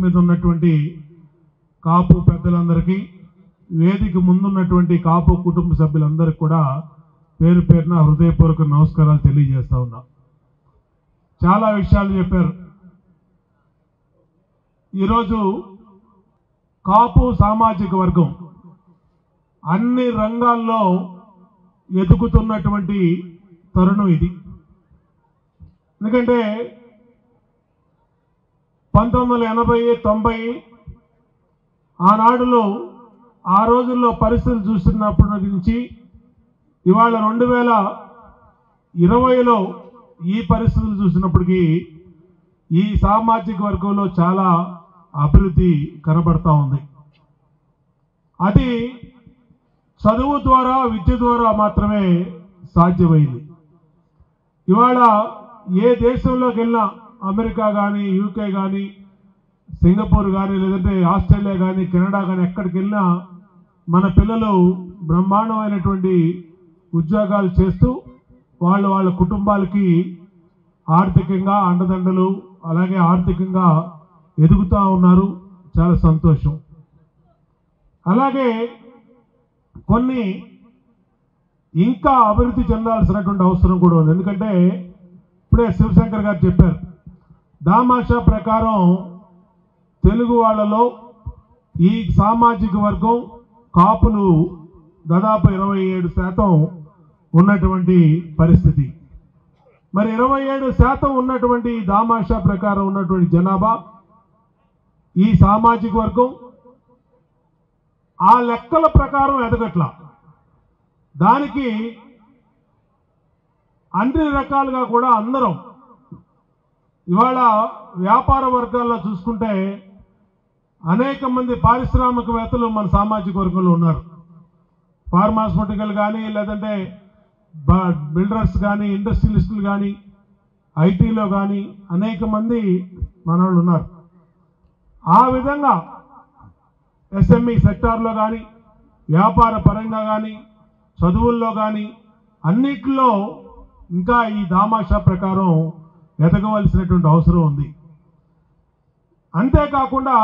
మీద ఉన్నటువంటి కాపు పెద్దలందరికీ వేదిక ముందున్నటువంటి కాపు కుటుంబ సభ్యులందరికీ కూడా పేరు పేరున హృదయపూర్వక నమస్కారాలు తెలియజేస్తా ఉన్నా. చాలా విషయాలు చెప్పారు. ఈరోజు కాపు సామాజిక వర్గం అన్ని రంగాల్లో ఎదుగుతున్నటువంటి తరుణం ఇది. ఎందుకంటే 1980, 90 ఆనాడులో ఆ రోజుల్లో పరిస్థితులు చూస్తున్నప్పటి నుంచి ఇవాళ 2020లో ఈ పరిస్థితులు చూసినప్పటికీ ఈ సామాజిక వర్గంలో చాలా అభివృద్ధి కనబడతా ఉంది. అది చదువు ద్వారా, విద్య ద్వారా మాత్రమే సాధ్యమైంది. ఇవాళ ఏ దేశంలోకి వెళ్ళినా, అమెరికా కానీ, యూకే కానీ, సింగపూర్ కానీ, లేదంటే ఆస్ట్రేలియా కానీ, కెనడా కానీ, ఎక్కడికి వెళ్ళినా మన పిల్లలు బ్రహ్మాండమైనటువంటి ఉద్యోగాలు చేస్తూ వాళ్ళ కుటుంబాలకి ఆర్థికంగా అండదండలు, అలాగే ఆర్థికంగా ఎదుగుతూ ఉన్నారు. చాలా సంతోషం. అలాగే కొన్ని ఇంకా అభివృద్ధి చెందాల్సినటువంటి అవసరం కూడా ఉంది. ఎందుకంటే ఇప్పుడే శివశంకర్ గారు చెప్పారు, దామాషా ప్రకారం తెలుగు వాళ్ళలో ఈ సామాజిక వర్గం కాపులు దాదాపు 27% ఉన్నటువంటి పరిస్థితి. మరి 27% ఉన్నటువంటి దామాషా ప్రకారం ఉన్నటువంటి జనాభా ఈ సామాజిక వర్గం ఆ లెక్కల ప్రకారం ఎదగట్ల. దానికి అన్ని రకాలుగా కూడా అందరం ఇవాళ వ్యాపార వర్గాల్లో చూసుకుంటే అనేక మంది పారిశ్రామికవేత్తలు మన సామాజిక వర్గంలో ఉన్నారు. ఫార్మాస్యూటికల్ కానీ, లేదంటే బిల్డర్స్ కానీ, ఇండస్ట్రియలిస్టులు కానీ, ఐటీలో కానీ అనేక మంది మనవాళ్ళు ఉన్నారు. ఆ విధంగా ఎస్ఎంఈ సెక్టార్లో కానీ, వ్యాపార పరంగా కానీ, చదువుల్లో కానీ అన్నిట్లో ఇంకా ఈ దామాషా ప్రకారం ఎదగవలసినటువంటి అవసరం ఉంది. అంతేకాకుండా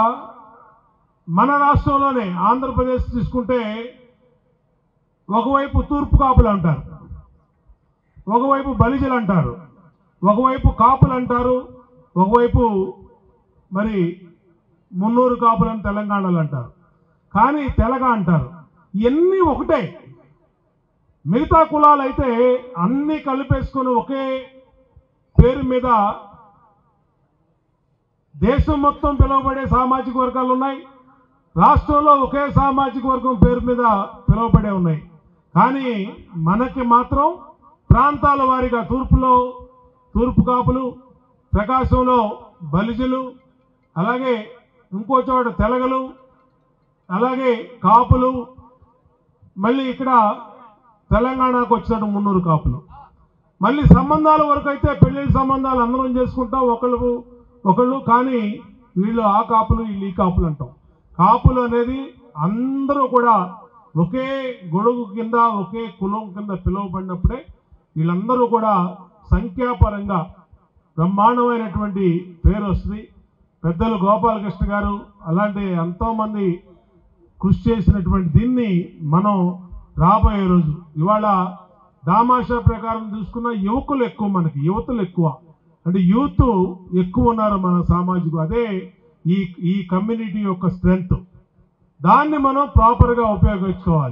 మన రాష్ట్రంలోనే ఆంధ్రప్రదేశ్ తీసుకుంటే ఒకవైపు తూర్పు కాపులు అంటారు, ఒకవైపు బలిజలు అంటారు, ఒకవైపు కాపులు అంటారు, ఒకవైపు మరి మున్నూరు కాపులని తెలంగాణలో అంటారు, కానీ తెలగ అంటారు. ఇవన్నీ ఒకటే. మిగతా కులాలు అయితే అన్నీ కలిపేసుకొని ఒకే పేరు మీద దేశం మొత్తం పిలువబడే సామాజిక వర్గాలు ఉన్నాయి. రాష్ట్రంలో ఒకే సామాజిక వర్గం పేరు మీద పిలువబడే ఉన్నాయి. కానీ మనకి మాత్రం ప్రాంతాల వారీగా తూర్పులో తూర్పు కాపులు, ప్రకాశంలో బలిజలు, అలాగే ఇంకో చోట తెలగలు, అలాగే కాపులు, మళ్ళీ ఇక్కడ తెలంగాణకు వచ్చినట్టు మున్నూరు కాపులు. మళ్ళీ సంబంధాల వరకు అయితే పెళ్లి సంబంధాలు అందరం చేసుకుంటాం ఒకళ్ళు, కానీ వీళ్ళు ఆ కాపులు, వీళ్ళు ఈ కాపులు అంటాం. కాపులు అనేది అందరూ కూడా ఒకే గొడుగు కింద, ఒకే కులం కింద పిలువబడినప్పుడే వీళ్ళందరూ కూడా సంఖ్యాపరంగా బ్రహ్మాండమైనటువంటి పేరు వస్తుంది. పెద్దలు గోపాలకృష్ణ గారు అలాంటి ఎంతోమంది కృషి చేసినటువంటి దీన్ని మనం రాబోయే రోజు ఇవాళ దామాషా ప్రకారం చూసుకున్న యువకులు ఎక్కువ, మనకి యువతలు ఎక్కువ, అంటే యూత్ ఎక్కువ ఉన్నారు మన సామాజిక. అదే ఈ కమ్యూనిటీ యొక్క స్ట్రెంగ్త్. దాన్ని మనం ప్రాపర్గా ఉపయోగించుకోవాలి.